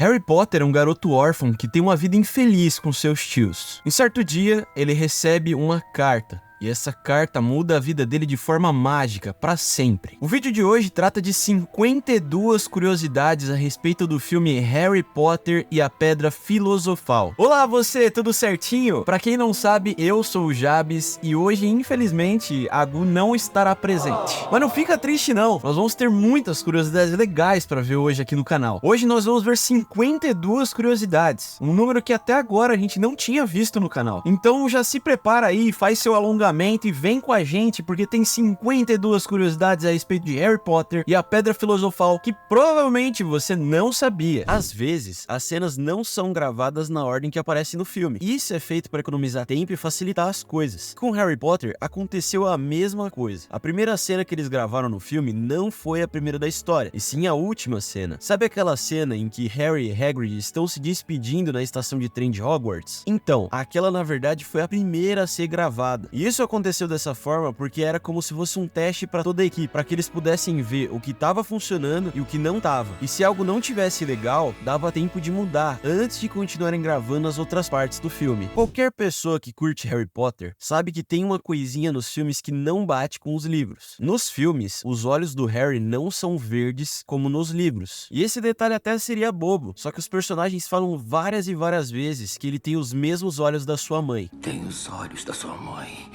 Harry Potter é um garoto órfão que tem uma vida infeliz com seus tios. Em certo dia, ele recebe uma carta. E essa carta muda a vida dele de forma mágica, para sempre. O vídeo de hoje trata de 52 curiosidades a respeito do filme Harry Potter e a Pedra Filosofal. Olá você, tudo certinho? Para quem não sabe, eu sou o Jabes e hoje, infelizmente, a Gu não estará presente. Mas não fica triste não, nós vamos ter muitas curiosidades legais para ver hoje aqui no canal. Hoje nós vamos ver 52 curiosidades, um número que até agora a gente não tinha visto no canal. Então já se prepara aí, faz seu alongamento e vem com a gente, porque tem 52 curiosidades a respeito de Harry Potter e a Pedra Filosofal que provavelmente você não sabia. Às vezes, as cenas não são gravadas na ordem que aparece no filme. Isso é feito para economizar tempo e facilitar as coisas. Com Harry Potter, aconteceu a mesma coisa. A primeira cena que eles gravaram no filme não foi a primeira da história, e sim a última cena. Sabe aquela cena em que Harry e Hagrid estão se despedindo na estação de trem de Hogwarts? Então, aquela na verdade foi a primeira a ser gravada. E isso aconteceu dessa forma porque era como se fosse um teste para toda a equipe, para que eles pudessem ver o que estava funcionando e o que não estava. E se algo não tivesse legal, dava tempo de mudar antes de continuarem gravando as outras partes do filme. Qualquer pessoa que curte Harry Potter sabe que tem uma coisinha nos filmes que não bate com os livros. Nos filmes, os olhos do Harry não são verdes como nos livros. E esse detalhe até seria bobo, só que os personagens falam várias e várias vezes que ele tem os mesmos olhos da sua mãe. Tem os olhos da sua mãe.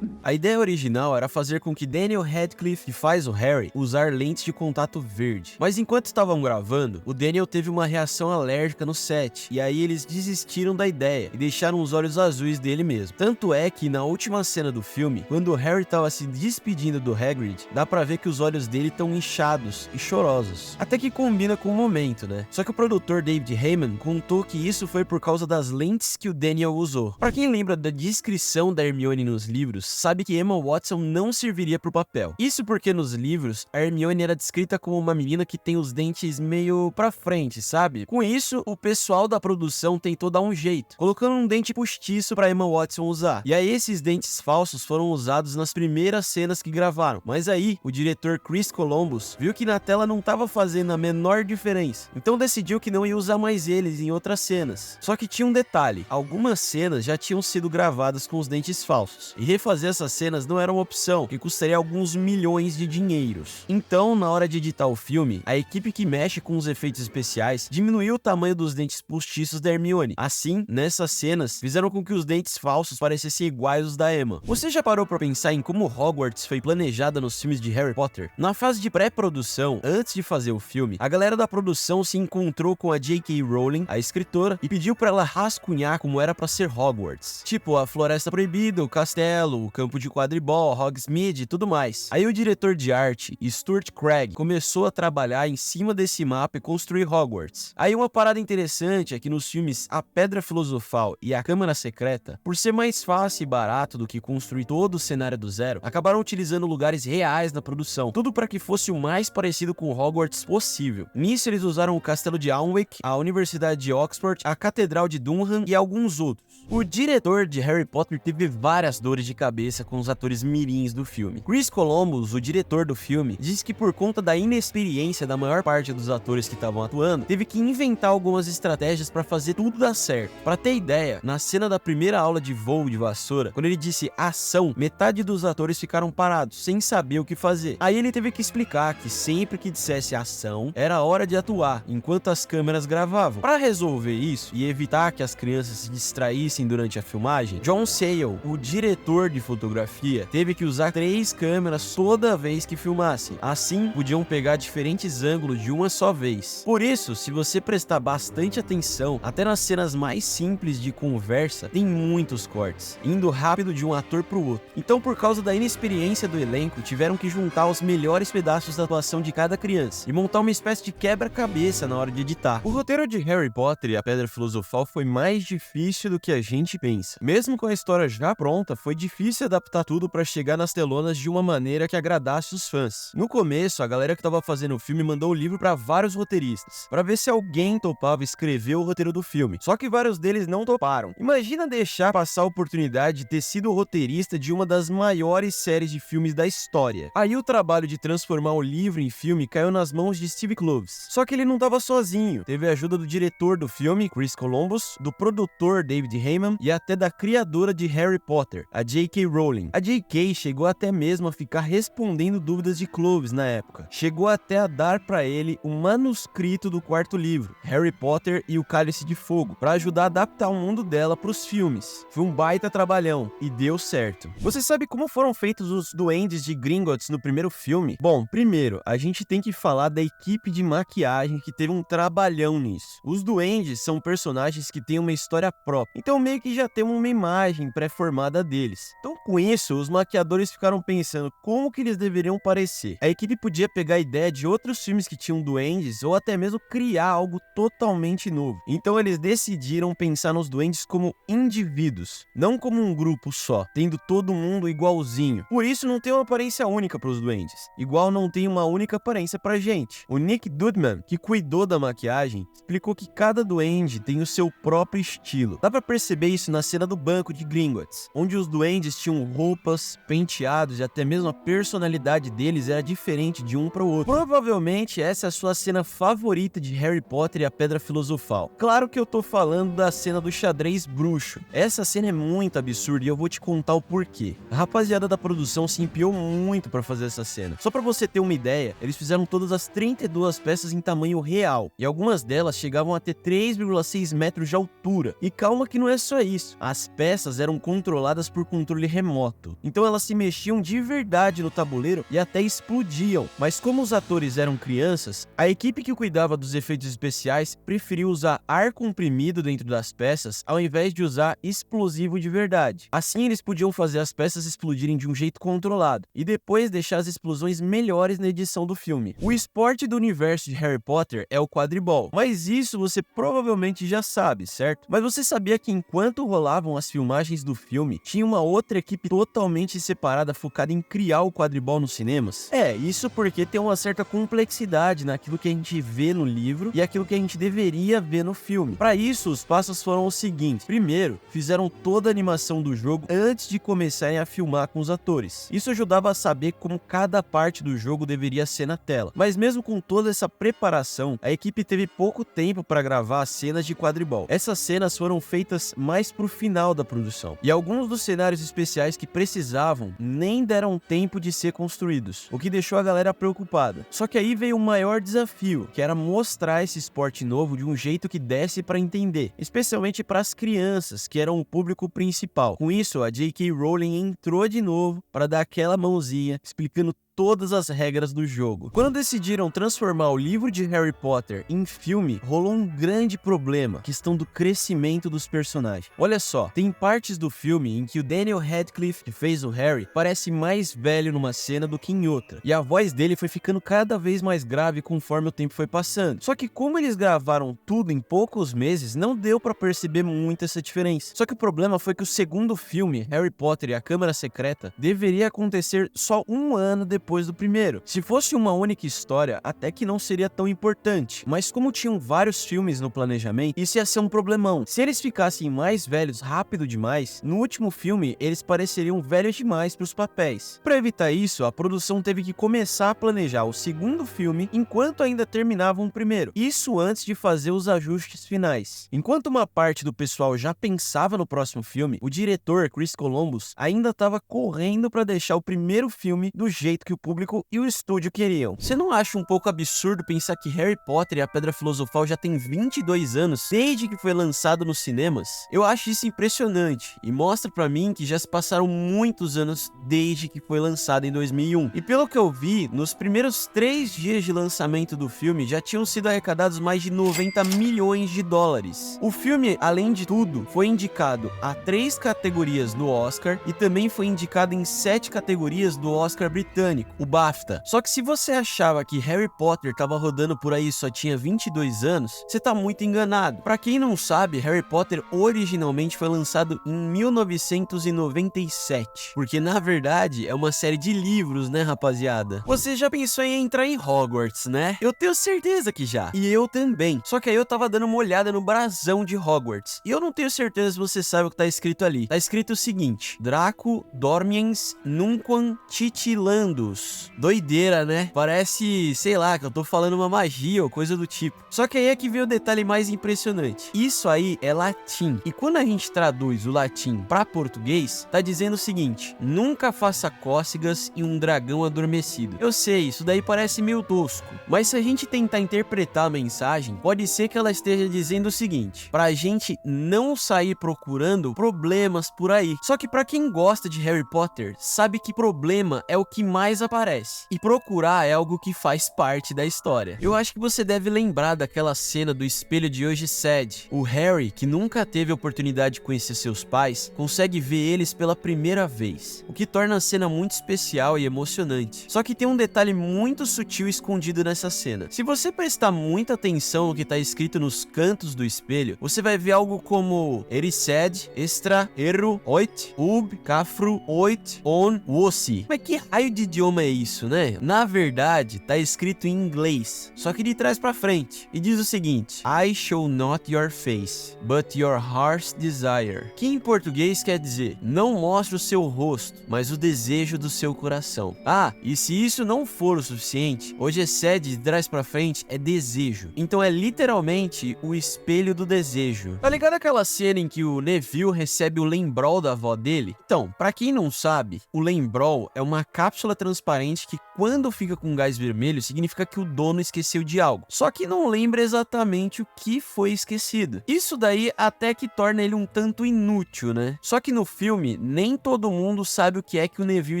A ideia original era fazer com que Daniel Radcliffe, que faz o Harry, usar lentes de contato verde. Mas enquanto estavam gravando, o Daniel teve uma reação alérgica no set, e aí eles desistiram da ideia e deixaram os olhos azuis dele mesmo. Tanto é que na última cena do filme, quando o Harry estava se despedindo do Hagrid, dá pra ver que os olhos dele estão inchados e chorosos. Até que combina com o momento, né? Só que o produtor David Heyman contou que isso foi por causa das lentes que o Daniel usou. Pra quem lembra da descrição da Hermione nos livros, sabe que Emma Watson não serviria pro papel. Isso porque nos livros, a Hermione era descrita como uma menina que tem os dentes meio pra frente, sabe? Com isso, o pessoal da produção tentou dar um jeito, colocando um dente postiço pra Emma Watson usar. E aí esses dentes falsos foram usados nas primeiras cenas que gravaram. Mas aí, o diretor Chris Columbus viu que na tela não tava fazendo a menor diferença. Então decidiu que não ia usar mais eles em outras cenas. Só que tinha um detalhe, algumas cenas já tinham sido gravadas com os dentes falsos. E refazer essas cenas não era uma opção, que custaria alguns milhões de dinheiros. Então, na hora de editar o filme, a equipe que mexe com os efeitos especiais diminuiu o tamanho dos dentes postiços da Hermione. Assim, nessas cenas, fizeram com que os dentes falsos parecessem iguais aos da Emma. Você já parou pra pensar em como Hogwarts foi planejada nos filmes de Harry Potter? Na fase de pré-produção, antes de fazer o filme, a galera da produção se encontrou com a J.K. Rowling, a escritora, e pediu pra ela rascunhar como era pra ser Hogwarts. Tipo, a Floresta Proibida, o castelo, o campo de quadribol, Hogsmeade e tudo mais. Aí o diretor de arte, Stuart Craig, começou a trabalhar em cima desse mapa e construir Hogwarts. Aí uma parada interessante é que nos filmes A Pedra Filosofal e A Câmara Secreta, por ser mais fácil e barato do que construir todo o cenário do zero, acabaram utilizando lugares reais na produção, tudo para que fosse o mais parecido com Hogwarts possível. Nisso eles usaram o castelo de Alnwick, a Universidade de Oxford, a Catedral de Dunham e alguns outros. O diretor de Harry Potter teve várias dores de cabeça com os atores mirins do filme. Chris Columbus, o diretor do filme, disse que por conta da inexperiência da maior parte dos atores que estavam atuando, teve que inventar algumas estratégias para fazer tudo dar certo. Para ter ideia, na cena da primeira aula de voo de vassoura, quando ele disse ação, metade dos atores ficaram parados, sem saber o que fazer. Aí ele teve que explicar que sempre que dissesse ação, era hora de atuar, enquanto as câmeras gravavam. Para resolver isso e evitar que as crianças se distraíssem durante a filmagem, John Sayles, o diretor de fotografia, teve que usar 3 câmeras toda vez que filmassem. Assim, podiam pegar diferentes ângulos de uma só vez. Por isso, se você prestar bastante atenção, até nas cenas mais simples de conversa, tem muitos cortes, indo rápido de um ator pro outro. Então, por causa da inexperiência do elenco, tiveram que juntar os melhores pedaços da atuação de cada criança e montar uma espécie de quebra-cabeça na hora de editar. O roteiro de Harry Potter e a Pedra Filosofal foi mais difícil do que a gente pensa. Mesmo com a história já pronta, foi difícil difícil adaptar tudo pra chegar nas telonas de uma maneira que agradasse os fãs. No começo, a galera que tava fazendo o filme mandou o livro pra vários roteiristas, pra ver se alguém topava escrever o roteiro do filme. Só que vários deles não toparam. Imagina deixar passar a oportunidade de ter sido o roteirista de uma das maiores séries de filmes da história. Aí o trabalho de transformar o livro em filme caiu nas mãos de Steve Kloves. Só que ele não tava sozinho. Teve a ajuda do diretor do filme, Chris Columbus, do produtor David Heyman e até da criadora de Harry Potter, a J.K. Rowling. A J.K. chegou até mesmo a ficar respondendo dúvidas de Kloves na época. Chegou até a dar pra ele o manuscrito do quarto livro, Harry Potter e o Cálice de Fogo, pra ajudar a adaptar o mundo dela pros filmes. Foi um baita trabalhão e deu certo. Você sabe como foram feitos os duendes de Gringotts no primeiro filme? Bom, primeiro, a gente tem que falar da equipe de maquiagem que teve um trabalhão nisso. Os duendes são personagens que têm uma história própria, então meio que já temos uma imagem pré-formada deles. Então com isso, os maquiadores ficaram pensando como que eles deveriam parecer. A equipe podia pegar a ideia de outros filmes que tinham duendes ou até mesmo criar algo totalmente novo. Então eles decidiram pensar nos duendes como indivíduos, não como um grupo só, tendo todo mundo igualzinho. Por isso não tem uma aparência única para os duendes, igual não tem uma única aparência pra gente. O Nick Dudman, que cuidou da maquiagem, explicou que cada duende tem o seu próprio estilo. Dá pra perceber isso na cena do banco de Gringotts, onde os duendes tinham roupas, penteados e até mesmo a personalidade deles era diferente de um para o outro. Provavelmente essa é a sua cena favorita de Harry Potter e a Pedra Filosofal. Claro que eu tô falando da cena do xadrez bruxo. Essa cena é muito absurda e eu vou te contar o porquê. A rapaziada da produção se empenhou muito para fazer essa cena. Só para você ter uma ideia, eles fizeram todas as 32 peças em tamanho real, e algumas delas chegavam a ter 3,6 metros de altura. E calma que não é só isso, as peças eram controladas por controle remoto, então elas se mexiam de verdade no tabuleiro e até explodiam. Mas como os atores eram crianças, a equipe que cuidava dos efeitos especiais preferiu usar ar comprimido dentro das peças ao invés de usar explosivo de verdade. Assim eles podiam fazer as peças explodirem de um jeito controlado e depois deixar as explosões melhores na edição do filme. O esporte do universo de Harry Potter é o quadribol, mas isso você provavelmente já sabe, certo? Mas você sabia que enquanto rolavam as filmagens do filme, tinha uma outra equipe totalmente separada focada em criar o quadribol nos cinemas? Isso porque tem uma certa complexidade naquilo que a gente vê no livro e aquilo que a gente deveria ver no filme. Para isso, os passos foram os seguintes. Primeiro, fizeram toda a animação do jogo antes de começarem a filmar com os atores. Isso ajudava a saber como cada parte do jogo deveria ser na tela. Mas mesmo com toda essa preparação, a equipe teve pouco tempo para gravar as cenas de quadribol. Essas cenas foram feitas mais pro final da produção, e alguns dos cenários especiais que precisavam nem deram tempo de ser construídos, o que deixou a galera preocupada. Só que aí veio o maior desafio, que era mostrar esse esporte novo de um jeito que desse para entender, especialmente para as crianças, que eram o público principal. Com isso, a J.K. Rowling entrou de novo para dar aquela mãozinha, explicando todas as regras do jogo. Quando decidiram transformar o livro de Harry Potter em filme, rolou um grande problema, a questão do crescimento dos personagens. Olha só, tem partes do filme em que o Daniel Radcliffe, que fez o Harry, parece mais velho numa cena do que em outra, e a voz dele foi ficando cada vez mais grave conforme o tempo foi passando. Só que como eles gravaram tudo em poucos meses, não deu pra perceber muito essa diferença. Só que o problema foi que o segundo filme, Harry Potter e a Câmara Secreta, deveria acontecer só um ano depois do primeiro. Se fosse uma única história, até que não seria tão importante, mas como tinham vários filmes no planejamento, isso ia ser um problemão. Se eles ficassem mais velhos rápido demais, no último filme eles pareceriam velhos demais para os papéis. Para evitar isso, a produção teve que começar a planejar o segundo filme enquanto ainda terminavam o primeiro, isso antes de fazer os ajustes finais. Enquanto uma parte do pessoal já pensava no próximo filme, o diretor Chris Columbus ainda estava correndo para deixar o primeiro filme do jeito que o público e o estúdio queriam. Você não acha um pouco absurdo pensar que Harry Potter e a Pedra Filosofal já tem 22 anos desde que foi lançado nos cinemas? Eu acho isso impressionante e mostra pra mim que já se passaram muitos anos desde que foi lançado em 2001. E pelo que eu vi, nos primeiros 3 dias de lançamento do filme já tinham sido arrecadados mais de 90 milhões de dólares. O filme, além de tudo, foi indicado a 3 categorias no Oscar e também foi indicado em 7 categorias do Oscar britânico. britânico, o BAFTA. Só que se você achava que Harry Potter tava rodando por aí e só tinha 22 anos, você tá muito enganado. Pra quem não sabe, Harry Potter originalmente foi lançado em 1997, porque na verdade é uma série de livros, né, rapaziada? Você já pensou em entrar em Hogwarts, né? Eu tenho certeza que já. E eu também. Só que aí eu tava dando uma olhada no brasão de Hogwarts. E eu não tenho certeza se você sabe o que tá escrito ali. Tá escrito o seguinte: Draco Dormiens Nunquam Titilandus. Doideira, né? Parece, sei lá, que eu tô falando uma magia ou coisa do tipo. Só que aí é que vem o detalhe mais impressionante. Isso aí é latim. E quando a gente traduz o latim pra português, tá dizendo o seguinte: nunca faça cócegas em um dragão adormecido. Eu sei, isso daí parece meio tosco, mas se a gente tentar interpretar a mensagem, pode ser que ela esteja dizendo o seguinte: pra gente não sair procurando problemas por aí. Só que pra quem gosta de Harry Potter, sabe que problema é o que mais aparece, e procurar é algo que faz parte da história. Eu acho que você deve lembrar daquela cena do espelho de Hogsmeade. O Harry, que nunca teve a oportunidade de conhecer seus pais, consegue ver eles pela primeira vez, o que torna a cena muito especial e emocionante. Só que tem um detalhe muito sutil escondido nessa cena. Se você prestar muita atenção no que está escrito nos cantos do espelho, você vai ver algo como Erised, Extra, Erro, Oit, Ub, Cafru, Oit, On, Wossi. Mas que raio de idioma é isso, né? Na verdade, tá escrito em inglês, só que de trás pra frente. E diz o seguinte: I show not your face, but your heart's desire. Que em português quer dizer: não mostre o seu rosto, mas o desejo do seu coração. Ah, e se isso não for o suficiente, Hogsmeade de trás pra frente é desejo. Então é literalmente o espelho do desejo. Tá ligado aquela cena em que o Neville recebe o Lembrol da avó dele? Então, pra quem não sabe, o Lembrol é uma cápsula transparente que, quando fica com gás vermelho, significa que o dono esqueceu de algo, só que não lembra exatamente o que foi esquecido. Isso daí até que torna ele um tanto inútil, né? Só que no filme, nem todo mundo sabe o que é que o Neville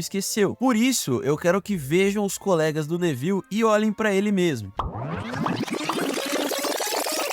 esqueceu. Por isso, eu quero que vejam os colegas do Neville e olhem pra ele mesmo.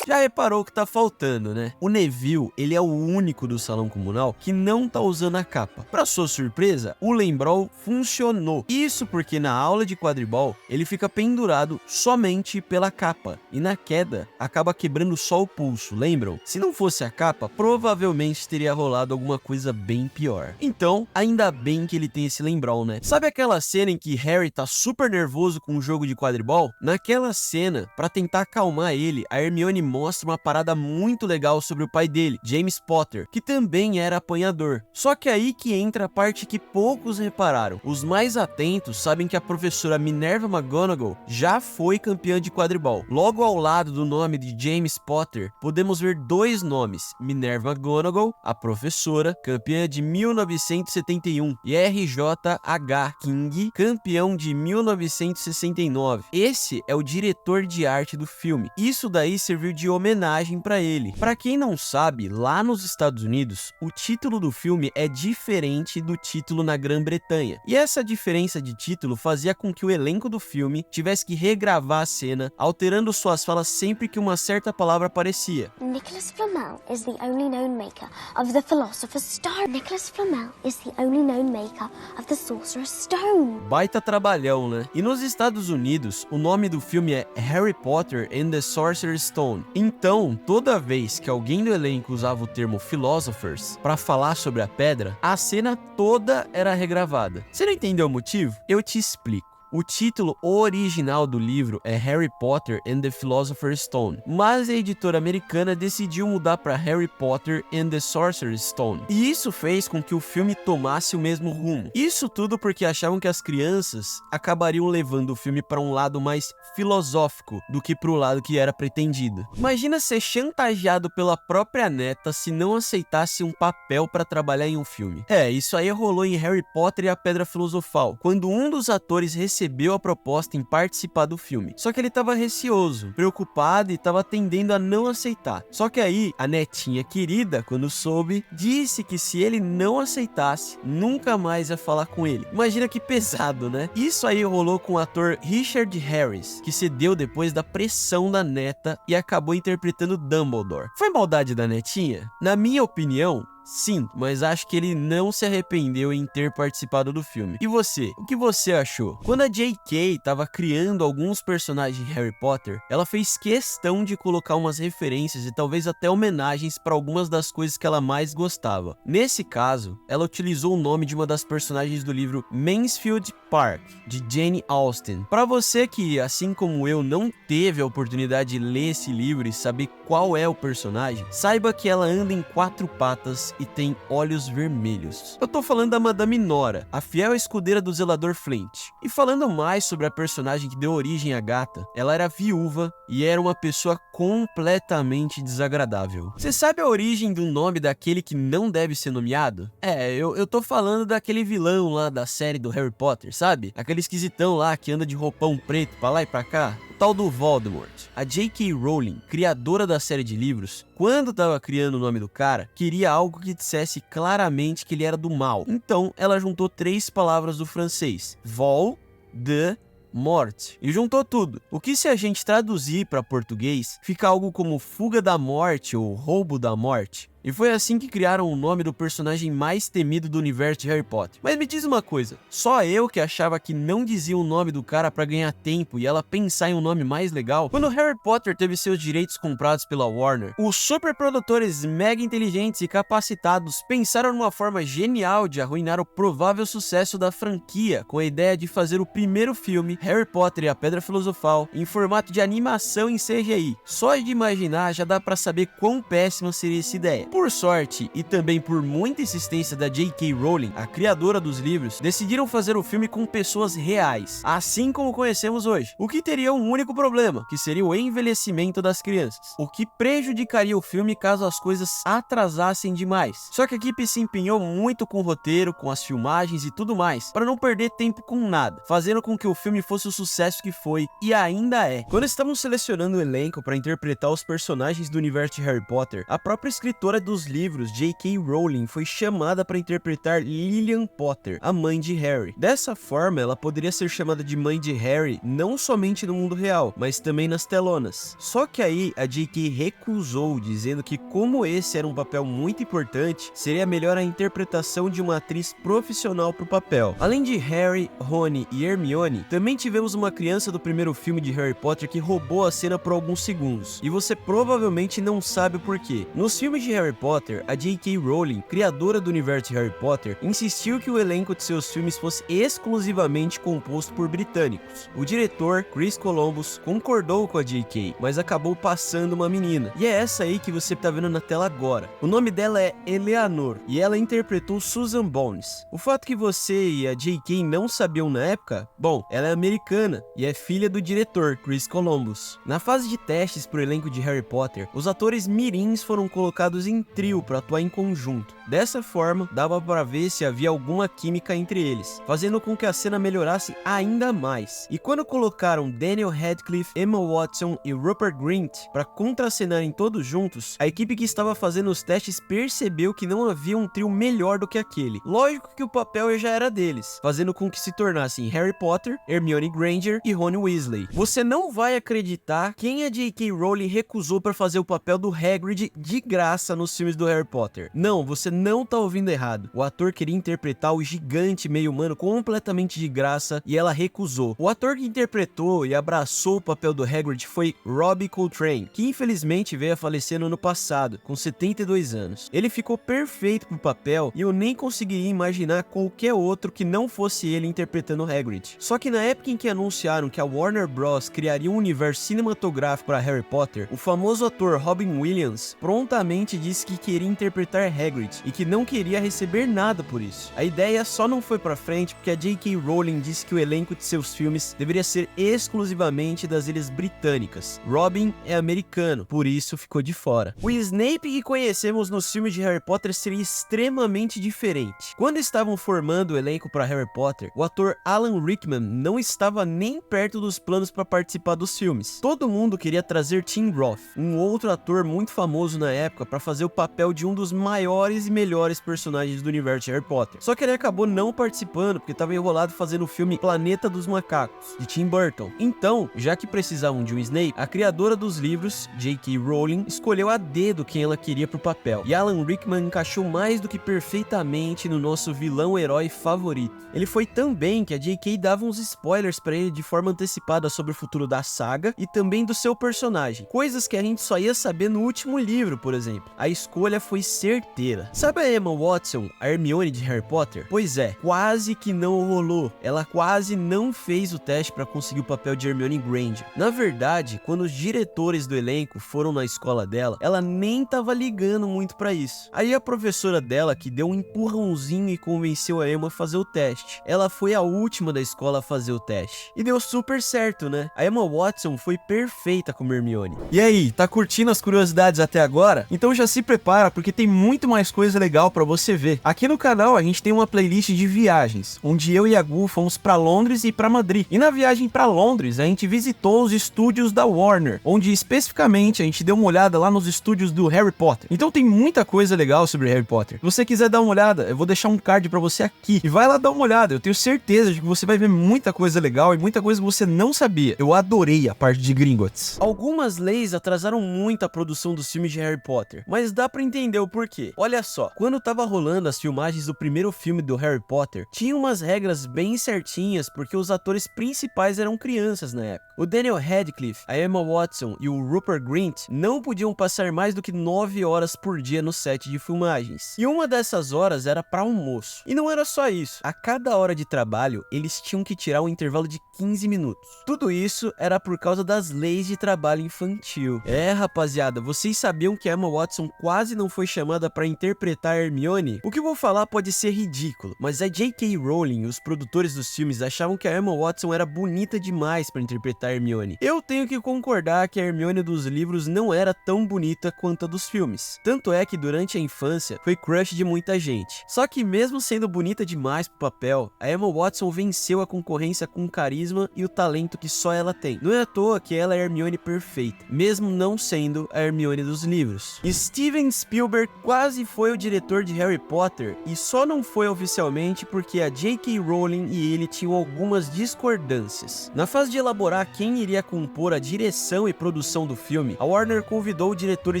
Já reparou que tá faltando, né? O Neville, ele é o único do salão comunal que não tá usando a capa. Pra sua surpresa, o Lembrol funcionou. Isso porque na aula de quadribol, ele fica pendurado somente pela capa. E na queda, acaba quebrando só o pulso, lembram? Se não fosse a capa, provavelmente teria rolado alguma coisa bem pior. Então, ainda bem que ele tem esse Lembrol, né? Sabe aquela cena em que Harry tá super nervoso com o jogo de quadribol? Naquela cena, pra tentar acalmar ele, a Hermione mostra uma parada muito legal sobre o pai dele, James Potter, que também era apanhador. Só que aí que entra a parte que poucos repararam. Os mais atentos sabem que a professora Minerva McGonagall já foi campeã de quadribol. Logo ao lado do nome de James Potter, podemos ver dois nomes: Minerva McGonagall, a professora, campeã de 1971, e R.J.H. King, campeão de 1969. Esse é o diretor de arte do filme. Isso daí serviu de homenagem para ele. Para quem não sabe, lá nos Estados Unidos, o título do filme é diferente do título na Grã-Bretanha. E essa diferença de título fazia com que o elenco do filme tivesse que regravar a cena, alterando suas falas sempre que uma certa palavra aparecia. Nicholas Flamel is the only known maker of the Philosopher's Stone. Nicholas Flamel is the only known maker of the Sorcerer's Stone. Baita trabalhão, né? E nos Estados Unidos, o nome do filme é Harry Potter and the Sorcerer's Stone. Então, toda vez que alguém do elenco usava o termo Philosophers para falar sobre a pedra, a cena toda era regravada. Você não entendeu o motivo? Eu te explico. O título original do livro é Harry Potter and the Philosopher's Stone, mas a editora americana decidiu mudar para Harry Potter and the Sorcerer's Stone, e isso fez com que o filme tomasse o mesmo rumo. Isso tudo porque achavam que as crianças acabariam levando o filme para um lado mais filosófico do que para o lado que era pretendido. Imagina ser chantageado pela própria neta se não aceitasse um papel para trabalhar em um filme. Isso aí rolou em Harry Potter e a Pedra Filosofal, quando um dos atores recebeu a proposta em participar do filme. Só que ele estava receoso, preocupado e estava tendendo a não aceitar. Só que aí, a netinha querida, quando soube, disse que se ele não aceitasse, nunca mais ia falar com ele. Imagina que pesado, né? Isso aí rolou com o ator Richard Harris, que cedeu depois da pressão da neta e acabou interpretando Dumbledore. Foi maldade da netinha? Na minha opinião, Sim, mas acho que ele não se arrependeu em ter participado do filme. E você? O que você achou? Quando a J.K. estava criando alguns personagens de Harry Potter, ela fez questão de colocar umas referências e talvez até homenagens para algumas das coisas que ela mais gostava. Nesse caso, ela utilizou o nome de uma das personagens do livro Mansfield Park, de Jane Austen. Para você que, assim como eu, não teve a oportunidade de ler esse livro e saber qual é o personagem, saiba que ela anda em 4 patas e tem olhos vermelhos. Eu tô falando da Madame Nora, a fiel escudeira do zelador Flint. E falando mais sobre a personagem que deu origem à gata, ela era viúva e era uma pessoa completamente desagradável. Você sabe a origem do nome daquele que não deve ser nomeado? Eu tô falando daquele vilão lá da série do Harry Potter, sabe? Aquele esquisitão lá que anda de roupão preto pra lá e pra cá. O tal do Voldemort. A J.K. Rowling, criadora da série de livros, quando tava criando o nome do cara, queria algo que dissesse claramente que ele era do mal. Então, ela juntou 3 palavras do francês. Vol, de, morte. E juntou tudo. O que, se a gente traduzir para português, fica algo como fuga da morte ou roubo da morte. E foi assim que criaram o nome do personagem mais temido do universo de Harry Potter. Mas me diz uma coisa, só eu que achava que não dizia o nome do cara pra ganhar tempo e ela pensar em um nome mais legal? Quando Harry Potter teve seus direitos comprados pela Warner, os superprodutores mega inteligentes e capacitados pensaram numa forma genial de arruinar o provável sucesso da franquia, com a ideia de fazer o primeiro filme, Harry Potter e a Pedra Filosofal, em formato de animação em CGI. Só de imaginar já dá pra saber quão péssima seria essa ideia. Por sorte, e também por muita insistência da J.K. Rowling, a criadora dos livros, decidiram fazer o filme com pessoas reais, assim como conhecemos hoje. O que teria um único problema, que seria o envelhecimento das crianças, o que prejudicaria o filme caso as coisas atrasassem demais. Só que a equipe se empenhou muito com o roteiro, com as filmagens e tudo mais, para não perder tempo com nada, fazendo com que o filme fosse o sucesso que foi e ainda é. Quando estávamos selecionando o elenco para interpretar os personagens do universo de Harry Potter, a própria escritora dos livros, J.K. Rowling, foi chamada para interpretar Lillian Potter, a mãe de Harry. Dessa forma, ela poderia ser chamada de mãe de Harry não somente no mundo real, mas também nas telonas. Só que aí a J.K. recusou, dizendo que como esse era um papel muito importante, seria melhor a interpretação de uma atriz profissional para o papel. Além de Harry, Rony e Hermione, também tivemos uma criança do primeiro filme de Harry Potter que roubou a cena por alguns segundos. E você provavelmente não sabe o porquê. Nos filmes de Harry Potter, a J.K. Rowling, criadora do universo de Harry Potter, insistiu que o elenco de seus filmes fosse exclusivamente composto por britânicos. O diretor, Chris Columbus, concordou com a J.K., mas acabou passando uma menina. E é essa aí que você tá vendo na tela agora. O nome dela é Eleanor, e ela interpretou Susan Bones. O fato que você e a J.K. não sabiam na época? Bom, ela é americana e é filha do diretor, Chris Columbus. Na fase de testes pro elenco de Harry Potter, os atores mirins foram colocados em trio para atuar em conjunto. Dessa forma, dava para ver se havia alguma química entre eles, fazendo com que a cena melhorasse ainda mais. E quando colocaram Daniel Radcliffe, Emma Watson e Rupert Grint para contracenarem todos juntos, a equipe que estava fazendo os testes percebeu que não havia um trio melhor do que aquele. Lógico que o papel já era deles, fazendo com que se tornassem Harry Potter, Hermione Granger e Ron Weasley. Você não vai acreditar quem a J.K. Rowling recusou para fazer o papel do Hagrid de graça nos filmes do Harry Potter. Não, você não tá ouvindo errado. O ator queria interpretar o gigante meio-humano completamente de graça e ela recusou. O ator que interpretou e abraçou o papel do Hagrid foi Robbie Coltrane, que infelizmente veio a falecer no ano passado, com 72 anos. Ele ficou perfeito pro papel e eu nem conseguiria imaginar qualquer outro que não fosse ele interpretando o Hagrid. Só que na época em que anunciaram que a Warner Bros. Criaria um universo cinematográfico para Harry Potter, o famoso ator Robin Williams prontamente disse que queria interpretar Hagrid e que não queria receber nada por isso. A ideia só não foi pra frente porque a J.K. Rowling disse que o elenco de seus filmes deveria ser exclusivamente das Ilhas Britânicas. Robin é americano, por isso ficou de fora. O Snape que conhecemos nos filmes de Harry Potter seria extremamente diferente. Quando estavam formando o elenco para Harry Potter, o ator Alan Rickman não estava nem perto dos planos para participar dos filmes. Todo mundo queria trazer Tim Roth, um outro ator muito famoso na época, para fazer o papel de um dos maiores e melhores personagens do universo de Harry Potter. Só que ele acabou não participando porque estava enrolado fazendo o filme Planeta dos Macacos, de Tim Burton. Então, já que precisavam de um Snape, a criadora dos livros, J.K. Rowling, escolheu a dedo quem ela queria pro papel. E Alan Rickman encaixou mais do que perfeitamente no nosso vilão-herói favorito. Ele foi tão bem que a J.K. dava uns spoilers pra ele de forma antecipada sobre o futuro da saga e também do seu personagem. Coisas que a gente só ia saber no último livro, por exemplo. A escolha foi certeira. Sabe a Emma Watson, a Hermione de Harry Potter? Pois é, quase que não rolou. Ela quase não fez o teste pra conseguir o papel de Hermione Granger. Na verdade, quando os diretores do elenco foram na escola dela, ela nem tava ligando muito pra isso. Aí a professora dela que deu um empurrãozinho e convenceu a Emma a fazer o teste. Ela foi a última da escola a fazer o teste. E deu super certo, né? A Emma Watson foi perfeita como Hermione. E aí, tá curtindo as curiosidades até agora? Então já se prepara porque tem muito mais coisa legal pra você ver. Aqui no canal a gente tem uma playlist de viagens, onde eu e a Gu fomos pra Londres e pra Madrid. E na viagem pra Londres a gente visitou os estúdios da Warner, onde especificamente a gente deu uma olhada lá nos estúdios do Harry Potter. Então tem muita coisa legal sobre Harry Potter. Se você quiser dar uma olhada, eu vou deixar um card pra você aqui. E vai lá dar uma olhada, eu tenho certeza de que você vai ver muita coisa legal e muita coisa que você não sabia. Eu adorei a parte de Gringotts. Algumas leis atrasaram muito a produção dos filmes de Harry Potter, mas dá pra entender o porquê. Olha só, quando tava rolando as filmagens do primeiro filme do Harry Potter, tinha umas regras bem certinhas porque os atores principais eram crianças na época. O Daniel Radcliffe, a Emma Watson e o Rupert Grint não podiam passar mais do que 9 horas por dia no set de filmagens. E uma dessas horas era para almoço. E não era só isso. A cada hora de trabalho, eles tinham que tirar um intervalo de 15 minutos. Tudo isso era por causa das leis de trabalho infantil. É, rapaziada, vocês sabiam que a Emma Watson quase não foi chamada para interpretar a Hermione? O que eu vou falar pode ser ridículo, mas a J.K. Rowling e os produtores dos filmes achavam que a Emma Watson era bonita demais para interpretar a Hermione. Eu tenho que concordar que a Hermione dos livros não era tão bonita quanto a dos filmes. Tanto é que durante a infância foi crush de muita gente. Só que mesmo sendo bonita demais pro papel, a Emma Watson venceu a concorrência com o carisma e o talento que só ela tem. Não é à toa que ela é a Hermione perfeita, mesmo não sendo a Hermione dos livros. Steven Spielberg quase foi o diretor de Harry Potter e só não foi oficialmente porque a J.K. Rowling e ele tinham algumas discordâncias. Na fase de elaborar quem iria compor a direção e produção do filme, a Warner convidou o diretor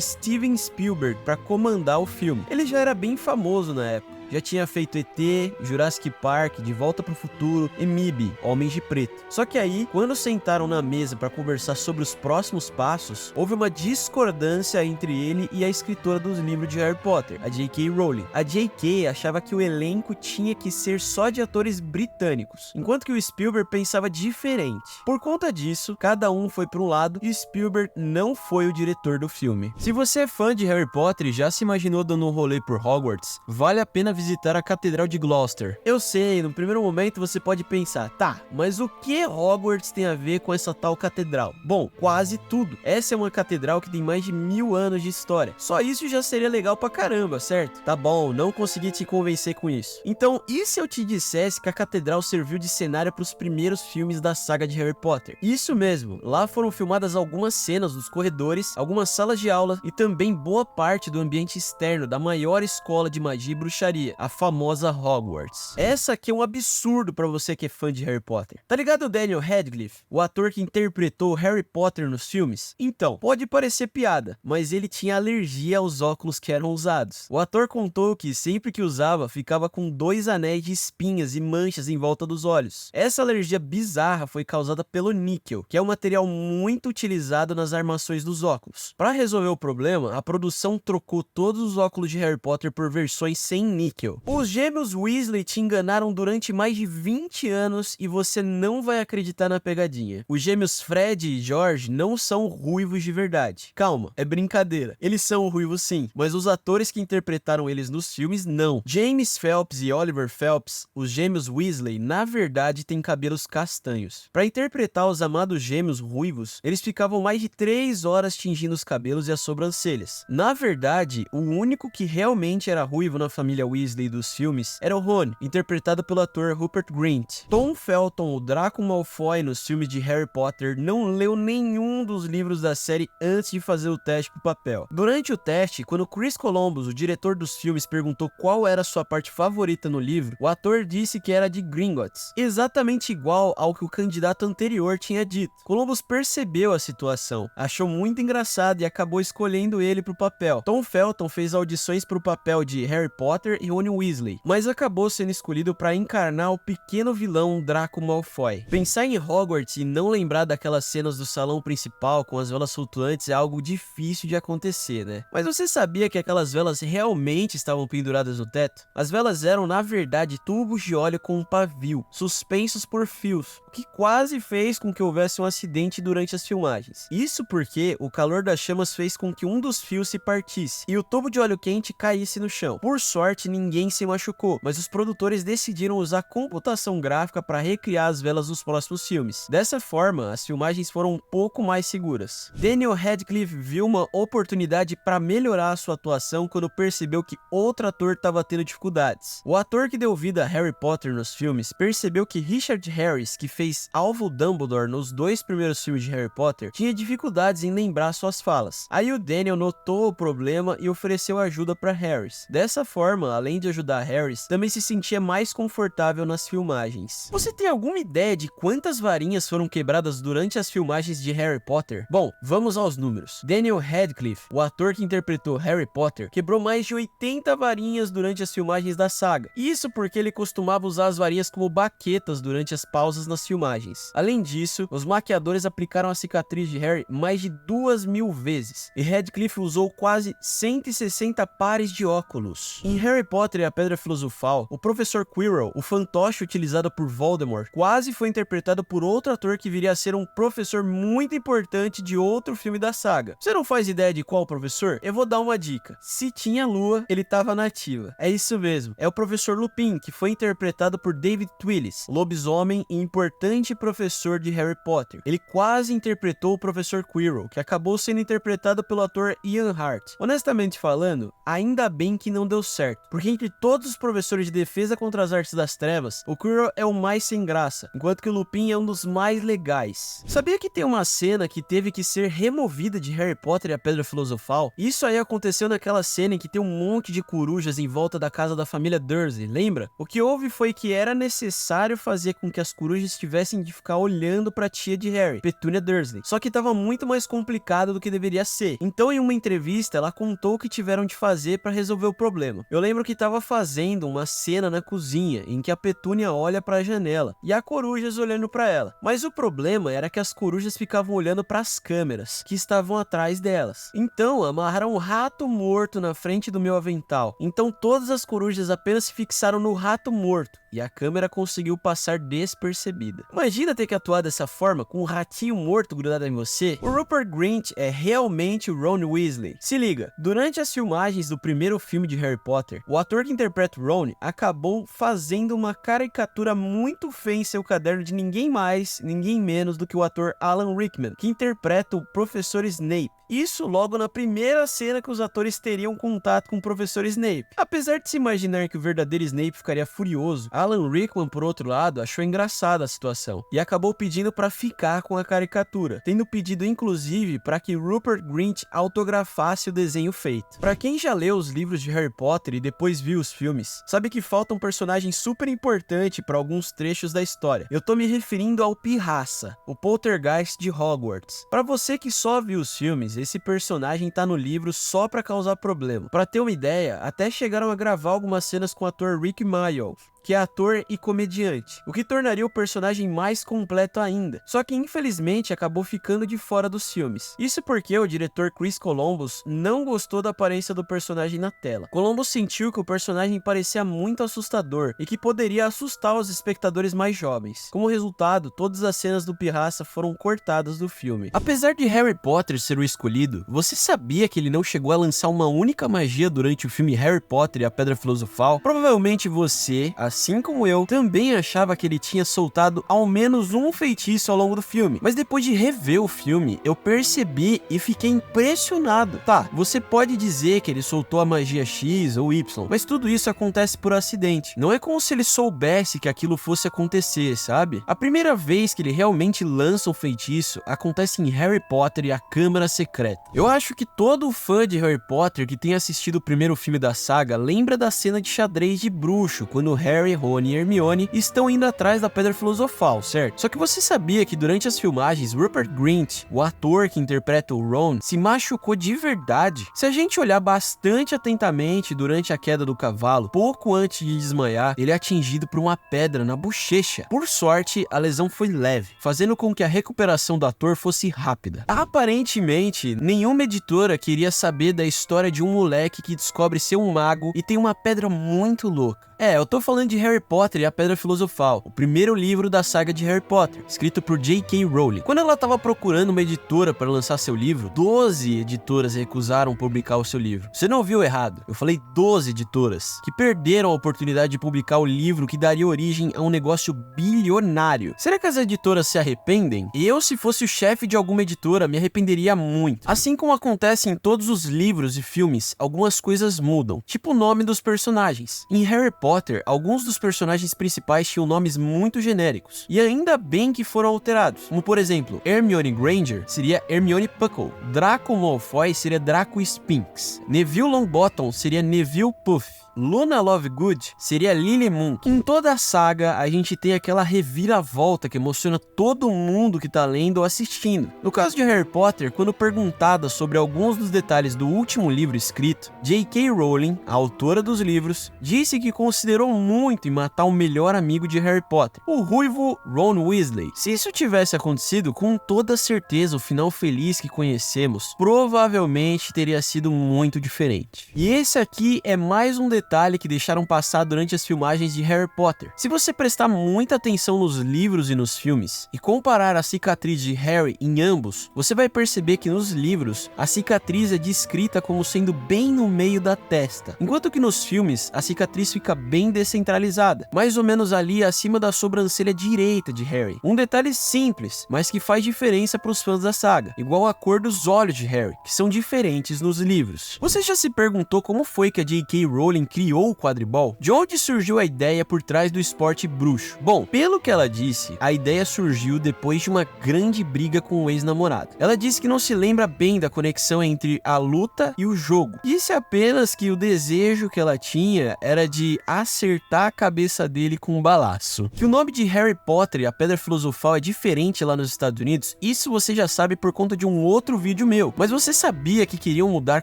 Steven Spielberg para comandar o filme. Ele já era bem famoso na época. Já tinha feito ET, Jurassic Park, De Volta pro Futuro e MIB, Homens de Preto. Só que aí, quando sentaram na mesa para conversar sobre os próximos passos, houve uma discordância entre ele e a escritora dos livros de Harry Potter, a J.K. Rowling. A J.K. achava que o elenco tinha que ser só de atores britânicos, enquanto que o Spielberg pensava diferente. Por conta disso, cada um foi para um lado e Spielberg não foi o diretor do filme. Se você é fã de Harry Potter e já se imaginou dando um rolê por Hogwarts, vale a pena visitar a Catedral de Gloucester. Eu sei, no primeiro momento você pode pensar, tá, mas o que Hogwarts tem a ver com essa tal catedral? Bom, quase tudo. Essa é uma catedral que tem mais de 1000 anos de história. Só isso já seria legal pra caramba, certo? Tá bom, não consegui te convencer com isso. Então, e se eu te dissesse que a catedral serviu de cenário para os primeiros filmes da saga de Harry Potter? Isso mesmo, lá foram filmadas algumas cenas dos corredores, algumas salas de aula e também boa parte do ambiente externo da maior escola de magia e bruxaria, a famosa Hogwarts. Essa aqui é um absurdo pra você que é fã de Harry Potter. Tá ligado o Daniel Radcliffe, o ator que interpretou Harry Potter nos filmes? Então, pode parecer piada, mas ele tinha alergia aos óculos que eram usados. O ator contou que sempre que usava, ficava com 2 anéis de espinhas e manchas em volta dos olhos. Essa alergia bizarra foi causada pelo níquel, que é um material muito utilizado nas armações dos óculos. Para resolver o problema, a produção trocou todos os óculos de Harry Potter por versões sem níquel. Os gêmeos Weasley te enganaram durante mais de 20 anos e você não vai acreditar na pegadinha. Os gêmeos Fred e George não são ruivos de verdade. Calma, é brincadeira. Eles são ruivos sim, mas os atores que interpretaram eles nos filmes não. James Phelps e Oliver Phelps, os gêmeos Weasley, na verdade têm cabelos castanhos. Para interpretar os amados gêmeos ruivos, eles ficavam mais de 3 horas tingindo os cabelos e as sobrancelhas. Na verdade, o único que realmente era ruivo na família Weasley Weasley dos filmes era o Rony, interpretado pelo ator Rupert Grint. Tom Felton, o Draco Malfoy nos filmes de Harry Potter, não leu nenhum dos livros da série antes de fazer o teste pro papel. Durante o teste, quando Chris Columbus, o diretor dos filmes, perguntou qual era a sua parte favorita no livro, o ator disse que era de Gringotts, exatamente igual ao que o candidato anterior tinha dito. Columbus percebeu a situação, achou muito engraçado e acabou escolhendo ele pro papel. Tom Felton fez audições pro papel de Harry Potter e Rony Weasley, mas acabou sendo escolhido para encarnar o pequeno vilão Draco Malfoy. Pensar em Hogwarts e não lembrar daquelas cenas do salão principal com as velas flutuantes é algo difícil de acontecer, né? Mas você sabia que aquelas velas realmente estavam penduradas no teto? As velas eram, na verdade, tubos de óleo com um pavio, suspensos por fios, o que quase fez com que houvesse um acidente durante as filmagens. Isso porque o calor das chamas fez com que um dos fios se partisse e o tubo de óleo quente caísse no chão. Por sorte, ninguém se machucou, mas os produtores decidiram usar computação gráfica para recriar as velas dos próximos filmes. Dessa forma, as filmagens foram um pouco mais seguras. Daniel Radcliffe viu uma oportunidade para melhorar a sua atuação quando percebeu que outro ator estava tendo dificuldades. O ator que deu vida a Harry Potter nos filmes percebeu que Richard Harris, que fez Alvo Dumbledore nos 2 primeiros filmes de Harry Potter, tinha dificuldades em lembrar suas falas. Aí o Daniel notou o problema e ofereceu ajuda para Harris. Dessa forma, além de ajudar Harris, também se sentia mais confortável nas filmagens. Você tem alguma ideia de quantas varinhas foram quebradas durante as filmagens de Harry Potter? Bom, vamos aos números. Daniel Radcliffe, o ator que interpretou Harry Potter, quebrou mais de 80 varinhas durante as filmagens da saga. Isso porque ele costumava usar as varinhas como baquetas durante as pausas nas filmagens. Além disso, os maquiadores aplicaram a cicatriz de Harry mais de 2.000 vezes, e Radcliffe usou quase 160 pares de óculos. Em Harry Potter e a Pedra Filosofal, o Professor Quirrell, o fantoche utilizado por Voldemort, quase foi interpretado por outro ator que viria a ser um professor muito importante de outro filme da saga. Você não faz ideia de qual professor? Eu vou dar uma dica. Se tinha lua, ele tava nativa. É isso mesmo, é o Professor Lupin, que foi interpretado por David Twillis, lobisomem e importante professor de Harry Potter. Ele quase interpretou o Professor Quirrell, que acabou sendo interpretado pelo ator Ian Hart. Honestamente falando, ainda bem que não deu certo, porque entre todos os professores de defesa contra as artes das trevas, o Quirrell é o mais sem graça, enquanto que o Lupin é um dos mais legais. Sabia que tem uma cena que teve que ser removida de Harry Potter e a Pedra Filosofal? Isso aí aconteceu naquela cena em que tem um monte de corujas em volta da casa da família Dursley, lembra? O que houve foi que era necessário fazer com que as corujas tivessem de ficar olhando pra tia de Harry, Petunia Dursley, só que tava muito mais complicado do que deveria ser. Então, em uma entrevista, ela contou o que tiveram de fazer pra resolver o problema. Eu lembro que tava fazendo uma cena na cozinha, em que a Petunia olha pra janela, e há corujas olhando pra ela. Mas o problema era que as corujas ficavam olhando pras câmeras, que estavam atrás delas. Então, amarraram um rato morto na frente do meu avental. Então, todas as corujas apenas se fixaram no rato morto, e a câmera conseguiu passar despercebida. Imagina ter que atuar dessa forma, com um ratinho morto grudado em você? O Rupert Grint é realmente o Ron Weasley. Se liga, durante as filmagens do primeiro filme de Harry Potter, o ator que interpreta o Ron acabou fazendo uma caricatura muito feia em seu caderno de ninguém mais, ninguém menos do que o ator Alan Rickman, que interpreta o Professor Snape. Isso logo na primeira cena que os atores teriam contato com o Professor Snape. Apesar de se imaginar que o verdadeiro Snape ficaria furioso, Alan Rickman, por outro lado, achou engraçada a situação e acabou pedindo para ficar com a caricatura, tendo pedido inclusive para que Rupert Grint autografasse o desenho feito. Para quem já leu os livros de Harry Potter e depois viu os filmes, sabe que falta um personagem super importante para alguns trechos da história. Eu tô me referindo ao Pirraça, o Poltergeist de Hogwarts. Para você que só viu os filmes, esse personagem tá no livro só para causar problema. Para ter uma ideia, até chegaram a gravar algumas cenas com o ator Rick Mayall, que é ator e comediante, o que tornaria o personagem mais completo ainda. Só que infelizmente acabou ficando de fora dos filmes. Isso porque o diretor Chris Columbus não gostou da aparência do personagem na tela. Columbus sentiu que o personagem parecia muito assustador e que poderia assustar os espectadores mais jovens. Como resultado, todas as cenas do Pirraça foram cortadas do filme. Apesar de Harry Potter ser o escolhido, você sabia que ele não chegou a lançar uma única magia durante o filme Harry Potter e a Pedra Filosofal? Provavelmente você, assim assim como eu, também achava que ele tinha soltado ao menos um feitiço ao longo do filme. Mas depois de rever o filme, eu percebi e fiquei impressionado. Tá, você pode dizer que ele soltou a magia X ou Y, mas tudo isso acontece por acidente. Não é como se ele soubesse que aquilo fosse acontecer, sabe? A primeira vez que ele realmente lança um feitiço acontece em Harry Potter e a Câmara Secreta. Eu acho que todo fã de Harry Potter que tenha assistido o primeiro filme da saga lembra da cena de xadrez de bruxo, quando Harry, Rony e Hermione estão indo atrás da Pedra Filosofal, certo? Só que você sabia que durante as filmagens, Rupert Grint, o ator que interpreta o Ron, se machucou de verdade? Se a gente olhar bastante atentamente durante a queda do cavalo, pouco antes de desmaiar, ele é atingido por uma pedra na bochecha. Por sorte, a lesão foi leve, fazendo com que a recuperação do ator fosse rápida. Aparentemente, nenhuma editora queria saber da história de um moleque que descobre ser um mago e tem uma pedra muito louca. Eu tô falando de Harry Potter e a Pedra Filosofal, o primeiro livro da saga de Harry Potter, escrito por J.K. Rowling. Quando ela tava procurando uma editora para lançar seu livro, 12 editoras recusaram publicar o seu livro. Você não ouviu errado, eu falei 12 editoras, que perderam a oportunidade de publicar o livro que daria origem a um negócio bilionário. Será que as editoras se arrependem? Eu, se fosse o chefe de alguma editora, me arrependeria muito. Assim como acontece em todos os livros e filmes, algumas coisas mudam, tipo o nome dos personagens. Em Harry Potter, alguns dos personagens principais tinham nomes muito genéricos, e ainda bem que foram alterados, como por exemplo, Hermione Granger seria Hermione Puckle, Draco Malfoy seria Draco Spinks, Neville Longbottom seria Neville Puff, Luna Lovegood seria Lily Monk. Em toda a saga, a gente tem aquela reviravolta que emociona todo mundo que tá lendo ou assistindo. No caso de Harry Potter, quando perguntada sobre alguns dos detalhes do último livro escrito, J.K. Rowling, a autora dos livros, disse que considerou muito em matar o melhor amigo de Harry Potter, o ruivo Ron Weasley. Se isso tivesse acontecido, com toda certeza o final feliz que conhecemos provavelmente teria sido muito diferente. E esse aqui é mais um detalhe que deixaram passar durante as filmagens de Harry Potter. Se você prestar muita atenção nos livros e nos filmes e comparar a cicatriz de Harry em ambos, você vai perceber que nos livros a cicatriz é descrita como sendo bem no meio da testa, enquanto que nos filmes a cicatriz fica bem descentralizada, mais ou menos ali acima da sobrancelha direita de Harry. Um detalhe simples, mas que faz diferença para os fãs da saga, igual a cor dos olhos de Harry, que são diferentes nos livros. Você já se perguntou como foi que a J.K. Rowling criou o quadribol? De onde surgiu a ideia por trás do esporte bruxo? Bom, pelo que ela disse, a ideia surgiu depois de uma grande briga com o ex-namorado. Ela disse que não se lembra bem da conexão entre a luta e o jogo. Disse apenas que o desejo que ela tinha era de acertar a cabeça dele com um balaço. Que o nome de Harry Potter e a Pedra Filosofal é diferente lá nos Estados Unidos, isso você já sabe por conta de um outro vídeo meu. Mas você sabia que queriam mudar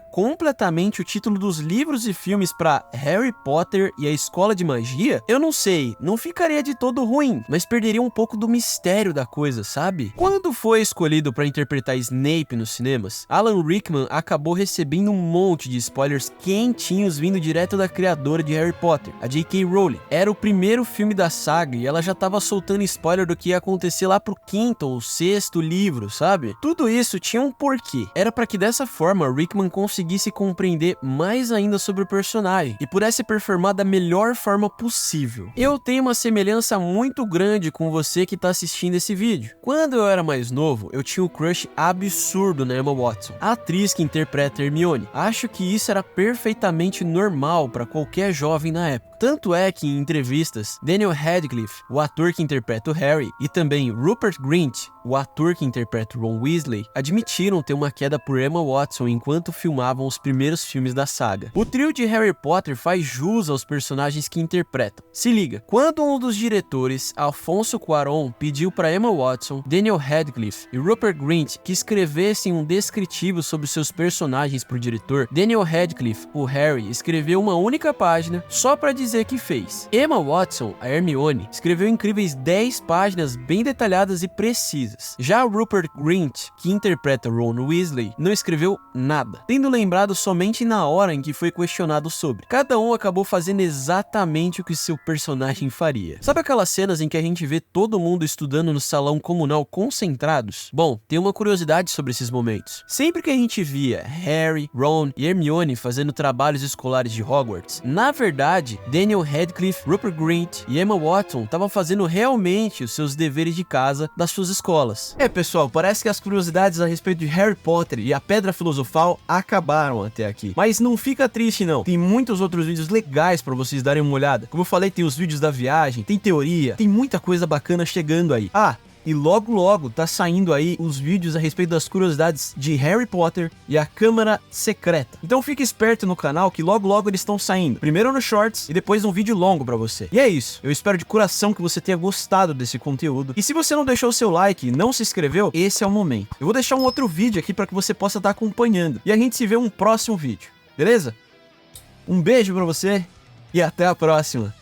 completamente o título dos livros e filmes para Harry Potter e a Escola de Magia? Eu não sei, não ficaria de todo ruim, mas perderia um pouco do mistério da coisa, sabe? Quando foi escolhido para interpretar Snape nos cinemas, Alan Rickman acabou recebendo um monte de spoilers quentinhos vindo direto da criadora de Harry Potter, a J.K. Rowling. Era o primeiro filme da saga e ela já tava soltando spoiler do que ia acontecer lá pro quinto ou sexto livro, sabe? Tudo isso tinha um porquê. Era para que dessa forma Rickman conseguisse compreender mais ainda sobre o personagem e pudesse performar da melhor forma possível. Eu tenho uma semelhança muito grande com você que tá assistindo esse vídeo. Quando eu era mais novo, eu tinha um crush absurdo na Emma Watson, a atriz que interpreta Hermione. Acho que isso era perfeitamente normal para qualquer jovem na época. Tanto é que em entrevistas, Daniel Radcliffe, o ator que interpreta o Harry, e também Rupert Grint, o ator que interpreta o Ron Weasley, admitiram ter uma queda por Emma Watson enquanto filmavam os primeiros filmes da saga. O trio de Harry Potter faz jus aos personagens que interpretam. Se liga, quando um dos diretores, Alfonso Cuarón, pediu para Emma Watson, Daniel Radcliffe e Rupert Grint que escrevessem um descritivo sobre seus personagens pro diretor, Daniel Radcliffe, o Harry, escreveu uma única página só para dizer que fez. Emma Watson, a Hermione, escreveu incríveis 10 páginas bem detalhadas e precisas. Já Rupert Grint, que interpreta Ron Weasley, não escreveu nada, tendo lembrado somente na hora em que foi questionado sobre. Cada um acabou fazendo exatamente o que seu personagem faria. Sabe aquelas cenas em que a gente vê todo mundo estudando no salão comunal concentrados? Bom, tem uma curiosidade sobre esses momentos. Sempre que a gente via Harry, Ron e Hermione fazendo trabalhos escolares de Hogwarts, na verdade, Daniel Radcliffe, Rupert Grint e Emma Watson estavam fazendo realmente os seus deveres de casa das suas escolas. Pessoal, parece que as curiosidades a respeito de Harry Potter e a Pedra Filosofal acabaram até aqui. Mas não fica triste não, tem muitos outros vídeos legais pra vocês darem uma olhada. Como eu falei, tem os vídeos da viagem, tem teoria, tem muita coisa bacana chegando aí. E logo logo tá saindo aí os vídeos a respeito das curiosidades de Harry Potter e a Câmara Secreta. Então fique esperto no canal que logo logo eles estão saindo. Primeiro no Shorts e depois um vídeo longo pra você. E é isso, eu espero de coração que você tenha gostado desse conteúdo. E se você não deixou o seu like e não se inscreveu, esse é o momento. Eu vou deixar um outro vídeo aqui pra que você possa estar acompanhando. E a gente se vê no próximo vídeo, beleza? Um beijo pra você e até a próxima.